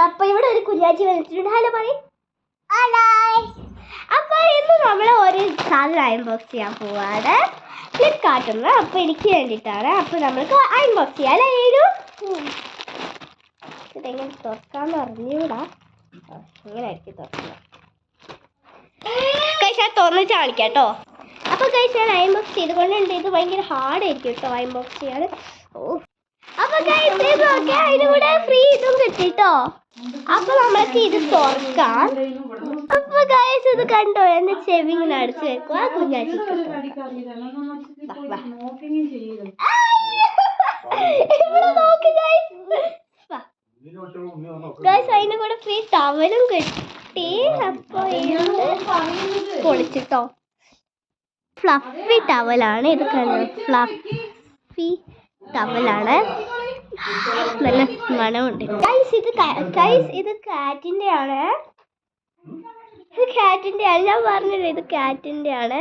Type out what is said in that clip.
അപ്പൊ ഇവിടെ ഒരു കുഞ്ഞാച്ചി വന്നിട്ടുണ്ട്. ഹലോ പറയും. അപ്പൊ ഇന്ന് നമ്മൾ ഒരു സാധനം അയൺബോക്സ് ചെയ്യാൻ പോവാണ് ഫ്ലിപ്കാർട്ടിൽ നിന്ന്. അപ്പൊ എനിക്ക് വേണ്ടിയിട്ടാണ്. അപ്പൊ നമ്മൾക്ക് അയൺബോക്സ് ചെയ്യാം അല്ലേ? ഇതെങ്ങനെ തുറക്കാന്ന് അറിഞ്ഞൂടാ. ഇങ്ങനെ ആയിരിക്കും തുറക്കുക. കഴിച്ച് ഞാൻ തുറന്നിട്ട് കാണിക്കാം കേട്ടോ. അപ്പൊ കഴിച്ച് ഞാൻ അയൺബോക്സ് ചെയ്തുകൊണ്ടുണ്ട്. ഇത് ഭയങ്കര ഹാർഡായിരിക്കും കേട്ടോ അയൺബോക്സ് ചെയ്യാൻ. അപ്പൊ കഴിച്ച് നോക്കിയാൽ അതിലൂടെ ഫ്രീ ഇതും കിട്ടിട്ടോ. അപ്പൊ നമ്മൾക്ക് ഇത് തുറക്കാം. അപ്പൊ കഴിച്ച് ഇത് കണ്ടോ, എന്റെ ചെവി ഇങ്ങനെ അടച്ചു വെക്കുക. കുഞ്ഞാച്ചി ഇവിടെ നോക്കി ഗൈസ്, അതിന്റെ കൂടെ ഫ്രീ ടവലും കിട്ടി. അപ്പൊ പൊളിച്ചിട്ടോ. ഫ്ലഫി ടവലാണ് ഇത്. കണ്ടോ, ഫ്ലഫി ടവലാണ്. നല്ല മണമുണ്ട് ഗൈസ്. ഇത് കാറ്റിന്റെ ആണ്. ഇത് കാറ്റിന്റെ ആണ്, ഞാൻ പറഞ്ഞില്ലേ ഇത് കാറ്റിന്റെ ആണ്.